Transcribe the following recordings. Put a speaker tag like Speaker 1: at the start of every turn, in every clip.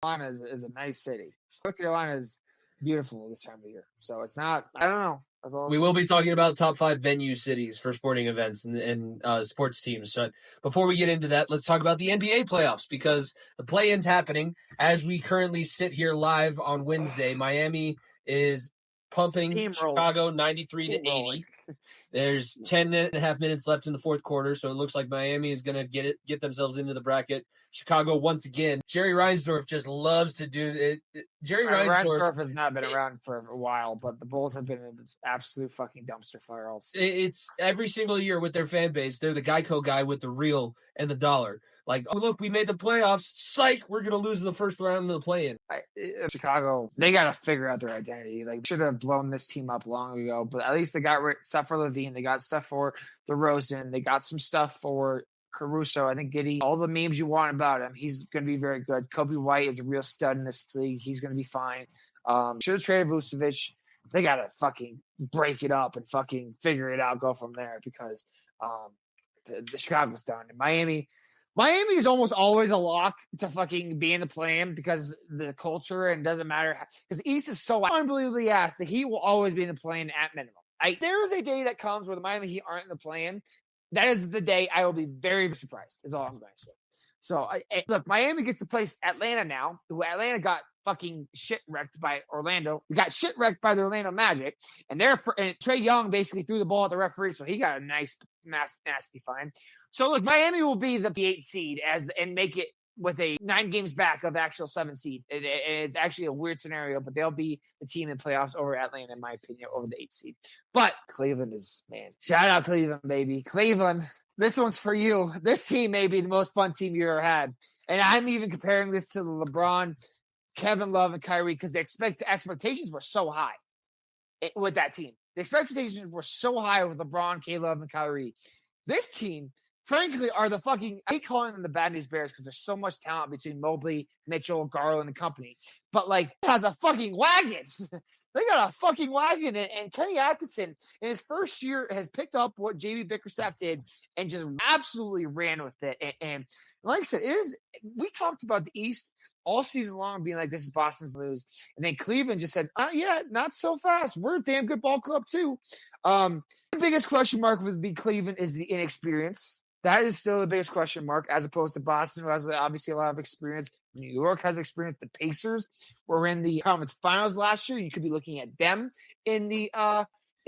Speaker 1: Carolina is a nice city. North Carolina is beautiful this time of year. So it's not, I don't know.
Speaker 2: We will be talking about top 5 venue cities for sporting events and sports teams. So before we get into that, let's talk about the NBA playoffs because the play-in's happening as we currently sit here live on Wednesday. Miami is pumping Chicago 93-80. There's 10 and a half minutes left in the fourth quarter, so it looks like Miami is going to get themselves into the bracket. Chicago, once again, Jerry Reinsdorf just loves to do it. Jerry Reinsdorf
Speaker 1: has not been around for a while, but the Bulls have been an absolute fucking dumpster fire also.
Speaker 2: It's every single year with their fan base. They're the Geico guy with the real and the dollar. Like, oh, look, we made the playoffs. Psych, we're going to lose in the first round of the play-in.
Speaker 1: Chicago, they got to figure out their identity. Like, should have blown this team up long ago, but at least they got stuff for Levine. They got stuff for DeRozan. They got some stuff for Caruso. I think Giddey, all the memes you want about him, he's going to be very good. Kobe White is a real stud in this league. He's going to be fine. Should have traded Vucevic. They got to fucking break it up and fucking figure it out, go from there because the Chicago's done. And Miami is almost always a lock to fucking be in the play-in because the culture and doesn't matter. Because the East is so unbelievably ass that he will always be in the play-in at minimum. There is a day that comes where the Miami Heat aren't in the play-in. That is the day I will be very surprised, is all I'm going to say. So, look, Miami gets to place Atlanta now, who Atlanta got fucking shit-wrecked by Orlando. They got shit-wrecked by the Orlando Magic, and Trae Young basically threw the ball at the referee, so he got a nice, nasty fine. So, look, Miami will be the 8 seed and make it with a 9 games back of actual 7 seed. It's actually a weird scenario, but they'll be the team in playoffs over Atlanta, in my opinion, over the 8 seed. But Cleveland is, man, shout out Cleveland, baby. Cleveland. This one's for you. This team may be the most fun team you ever had. And I'm even comparing this to the LeBron, Kevin Love, and Kyrie because the expectations were so high with that team. The expectations were so high with LeBron, K-Love, and Kyrie. This team, frankly, are the fucking – I hate calling them the Bad News Bears because there's so much talent between Mobley, Mitchell, Garland, and company. But, like, it has a fucking wagon. They got a fucking wagon, and Kenny Atkinson in his first year has picked up what J.B. Bickerstaff did and just absolutely ran with it. And like I said, we talked about the East all season long being like, this is Boston's lose. And then Cleveland just said, yeah, not so fast. We're a damn good ball club too. The biggest question mark with Cleveland is the inexperience. That is still the biggest question mark, as opposed to Boston, who has obviously a lot of experience. New York has experience. The Pacers were in the conference finals last year. You could be looking at them in the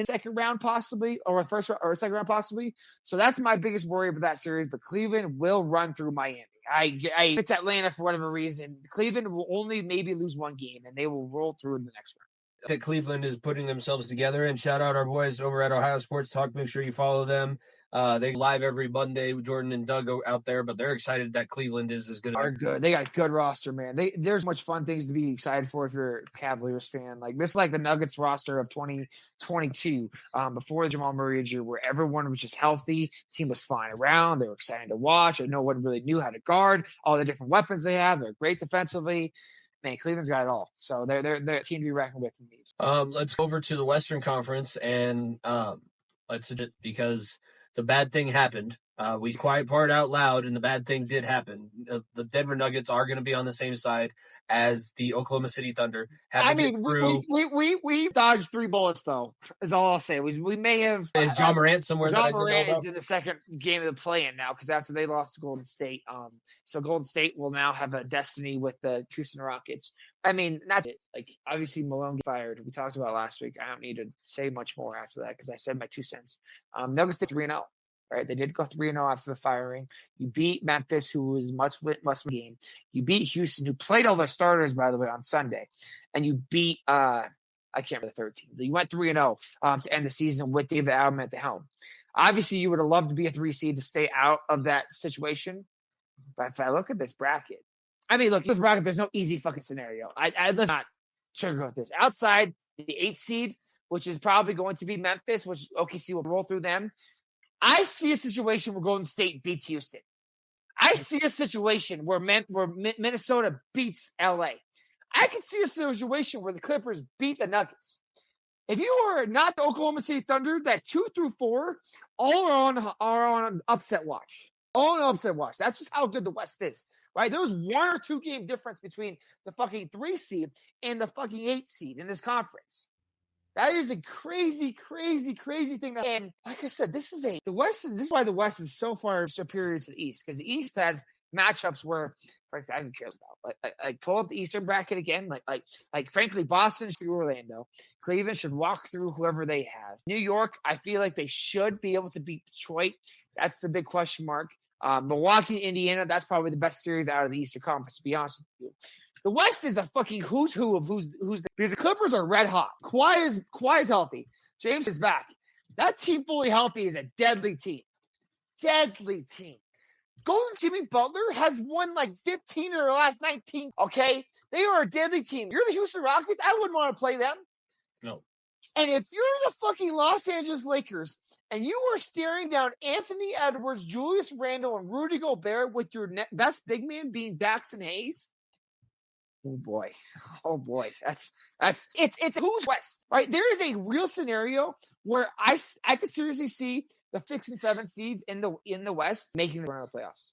Speaker 1: second round possibly, or first or second round possibly. So that's my biggest worry about that series. But Cleveland will run through Miami. It's Atlanta for whatever reason. Cleveland will only maybe lose 1 game, and they will roll through in the next round.
Speaker 2: That Cleveland is putting themselves together, and shout out our boys over at Ohio Sports Talk. Make sure you follow them. They live every Monday with Jordan and Doug out there, but they're excited that Cleveland is as good.
Speaker 1: Are good. They got a good roster, man. There's much fun things to be excited for if you're a Cavaliers fan. Like this, like the Nuggets roster of 2022 before the Jamal Murray injury, where everyone was just healthy. The team was flying around. They were excited to watch, and no one really knew how to guard all the different weapons they have. They're great defensively. Man, Cleveland's got it all. So they're a team to be reckoned with in these.
Speaker 2: Let's go over to the Western Conference and because the bad thing happened. We quiet part out loud, and the bad thing did happen. The Denver Nuggets are going to be on the same side as the Oklahoma City Thunder.
Speaker 1: We dodged 3 bullets, though, is all I'll say. We may have...
Speaker 2: Is John Morant somewhere?
Speaker 1: John Morant is in the second game of the play-in now, because after they lost to Golden State. So Golden State will now have a destiny with the Houston Rockets. I mean, not it. Like, obviously, Malone got fired. We talked about last week. I don't need to say much more after that, because I said my 2 cents. Nuggets did 3-0. Right, they did go 3-0 after the firing. You beat Memphis, who was must-win game. You beat Houston, who played all their starters, by the way, on Sunday. And you beat, I can't remember the third team. You went 3-0 to end the season with David Allen at the helm. Obviously, you would have loved to be a 3 seed to stay out of that situation. But if I look at this bracket, this bracket, there's no easy fucking scenario. Let's not sugarcoat this. Outside the 8th seed, which is probably going to be Memphis, which OKC will roll through them. I see a situation where Golden State beats Houston. I see a situation where Minnesota beats LA. I can see a situation where the Clippers beat the Nuggets. If you are not the Oklahoma City Thunder, that 2 through 4 all are on upset watch. All an upset watch. That's just how good the West is, right? There was 1 or 2 game difference between the fucking 3 seed and the fucking 8 seed in this conference. That is a crazy, crazy, crazy thing. And like I said, this is why the West is so far superior to the East, because the East has matchups where, frankly, I don't care about. Like pull up the Eastern bracket again. Frankly, Boston through Orlando. Cleveland should walk through whoever they have. New York, I feel like they should be able to beat Detroit. That's the big question mark. Milwaukee, Indiana, that's probably the best series out of the Eastern Conference, to be honest with you. The West is a fucking who's who of who's because the Clippers are red hot. Kawhi is healthy. James is back. That team fully healthy is a deadly team. Deadly team. Golden Jimmy Butler has won like 15 in their last 19. Okay? They are a deadly team. You're the Houston Rockets. I wouldn't want to play them.
Speaker 2: No.
Speaker 1: And if you're the fucking Los Angeles Lakers and you are staring down Anthony Edwards, Julius Randle, and Rudy Gobert with your best big man being Daxton Hayes, oh boy. It's who's West, right? There is a real scenario where I could seriously see the 6 and 7 seeds in the West making the run of the playoffs.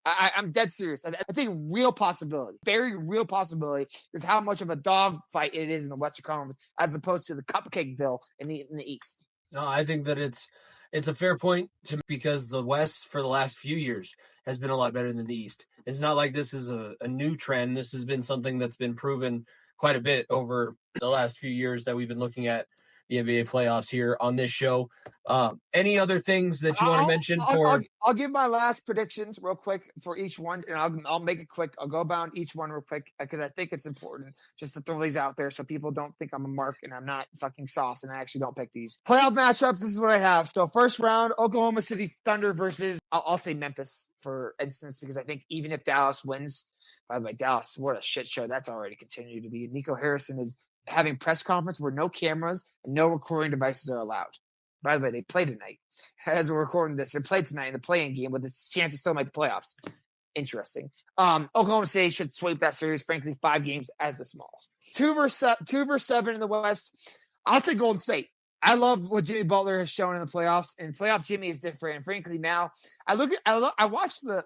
Speaker 1: I'm dead serious. That's a real possibility, very real possibility. Is how much of a dog fight it is in the Western Conference as opposed to the Cupcakeville in the East.
Speaker 2: No, I think that it's a fair point because the West for the last few years has been a lot better than the East. It's not like this is a new trend. This has been something that's been proven quite a bit over the last few years that we've been looking at the NBA playoffs here on this show. Any other things that you want to mention?
Speaker 1: I'll give my last predictions real quick for each one, and I'll make it quick. I'll go about each one real quick because I think it's important just to throw these out there so people don't think I'm a mark and I'm not fucking soft and I actually don't pick these. Playoff matchups, this is what I have. So first round, Oklahoma City Thunder versus, I'll say Memphis for instance, because I think even if Dallas wins, by the way, Dallas, what a shit show that's already continued to be. Nico Harrison is having press conference where no cameras and no recording devices are allowed. By the way, they play tonight. As we're recording this, they played tonight in the play-in game with a chance to still make the playoffs. Interesting. Oklahoma City should sweep that series. Frankly, 5 games at the smallest. 2 versus 7 in the West. I'll take Golden State. I love what Jimmy Butler has shown in the playoffs, and playoff Jimmy is different. And frankly, now I watched the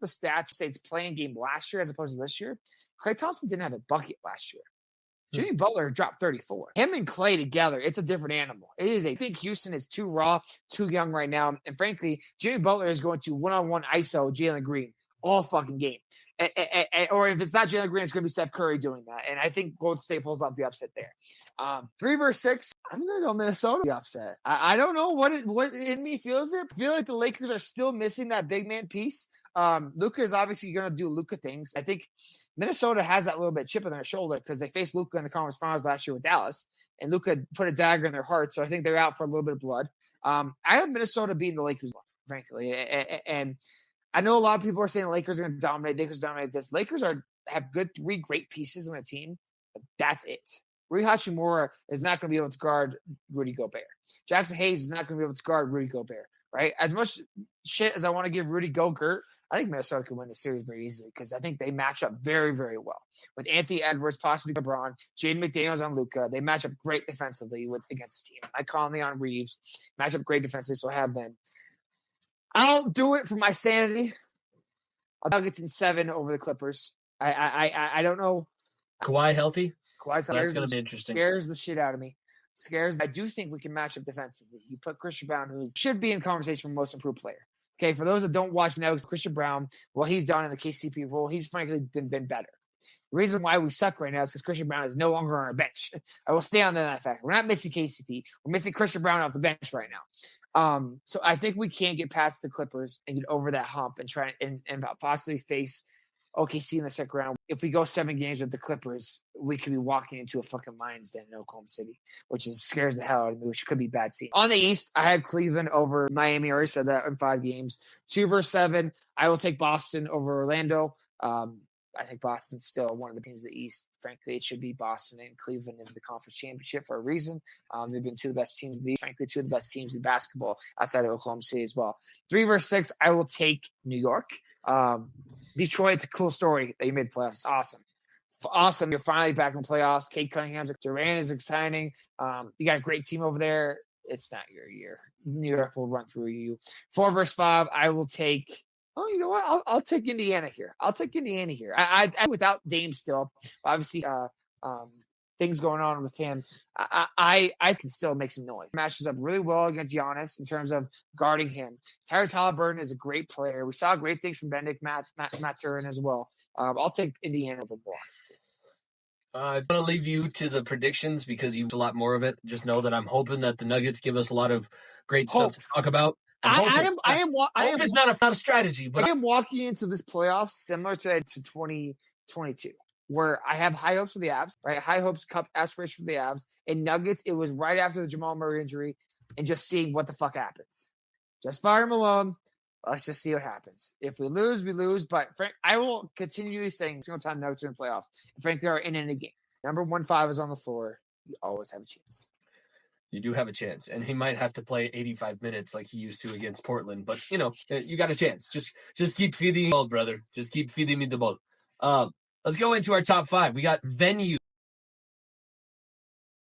Speaker 1: stats. State's playing game last year as opposed to this year. Klay Thompson didn't have a bucket last year. Jimmy Butler dropped 34. Him and Klay together, it's a different animal. I think Houston is too raw, too young right now. And frankly, Jimmy Butler is going to one-on-one ISO Jalen Green all fucking game. Or if it's not Jalen Green, it's going to be Steph Curry doing that. And I think Golden State pulls off the upset there. 3 versus 6, I'm going to go Minnesota the upset. I don't know what in me feels it. I feel like the Lakers are still missing that big man piece. Luka is obviously going to do Luka things. I think Minnesota has that little bit chip on their shoulder because they faced Luka in the conference finals last year with Dallas, and Luka put a dagger in their heart. So I think they're out for a little bit of blood. I have Minnesota beating the Lakers, frankly, and I know a lot of people are saying the Lakers are going to dominate. Lakers dominate this. Lakers have 3 great pieces on their team, but that's it. Rui Hachimura is not going to be able to guard Rudy Gobert. Jackson Hayes is not going to be able to guard Rudy Gobert, right? As much shit as I want to give Rudy Gobert, I think Minnesota can win the series very easily because I think they match up very, very well. With Anthony Edwards, possibly LeBron, Jaden McDaniels on Luka, they match up great defensively against the team. Mike Conley on Reeves, match up great defensively, so I have them. I'll do it for my sanity. I'll get in 7 over the Clippers. I don't know.
Speaker 2: Kawhi healthy?
Speaker 1: Kawhi's
Speaker 2: that's going to be interesting.
Speaker 1: Scares the shit out of me. I do think we can match up defensively. You put Christian Brown, who should be in conversation for most improved player. Okay, for those that don't watch Nuggets, Christian Brown, what he's done in the KCP role, he's frankly been better. The reason why we suck right now is because Christian Brown is no longer on our bench. I will stay on that fact. We're not missing KCP. We're missing Christian Brown off the bench right now. So I think we can get past the Clippers and get over that hump and try and possibly face OKC in the second round. If we go 7 games with the Clippers, we could be walking into a fucking Lions den in Oklahoma City, which scares the hell out of me, which could be bad scene. On the East, I had Cleveland over Miami. I already said that in 5 games. 2 versus 7, I will take Boston over Orlando. I think Boston's still one of the teams of the East. Frankly, it should be Boston and Cleveland in the conference championship for a reason. They've been 2 of the best teams in the East. Frankly, 2 of the best teams in basketball outside of Oklahoma City as well. 3 versus 6, I will take New York. Detroit, it's a cool story that you made the playoffs. It's awesome. It's awesome. You're finally back in the playoffs. Cade Cunningham's Durant is exciting. You got a great team over there. it's not your year. New York will run through you. 4 versus 5, I will take. Oh, you know what? I'll take Indiana here. I without Dame still, obviously, things going on with him. I can still make some noise. Matches up really well against Giannis in terms of guarding him. Tyrese Halliburton is a great player. We saw great things from Benedict Mathurin as well. I'll take Indiana over Milwaukee.
Speaker 2: I'm going to leave you to the predictions because you have a lot more of it. Just know that I'm hoping that the Nuggets give us a lot of great stuff to talk about.
Speaker 1: I am
Speaker 2: it's not a strategy, but
Speaker 1: I am walking into this playoffs similar to 2022, where I have high hopes for the Avs, right? High hopes, cup aspiration for the Avs. And Nuggets, it was right after the Jamal Murray injury, and just seeing what the fuck happens. Just fire him alone. Let's just see what happens. If we lose, we lose. But Frank, I will continue saying single time Nuggets are in playoffs. And frankly, are in any game. Number 1-5 is on the floor. You always have a chance.
Speaker 2: You do have a chance, and he might have to play 85 minutes like he used to against Portland. But you got a chance. Just keep feeding me the ball, brother. Just keep feeding me the ball. Let's go into our top 5. We got venue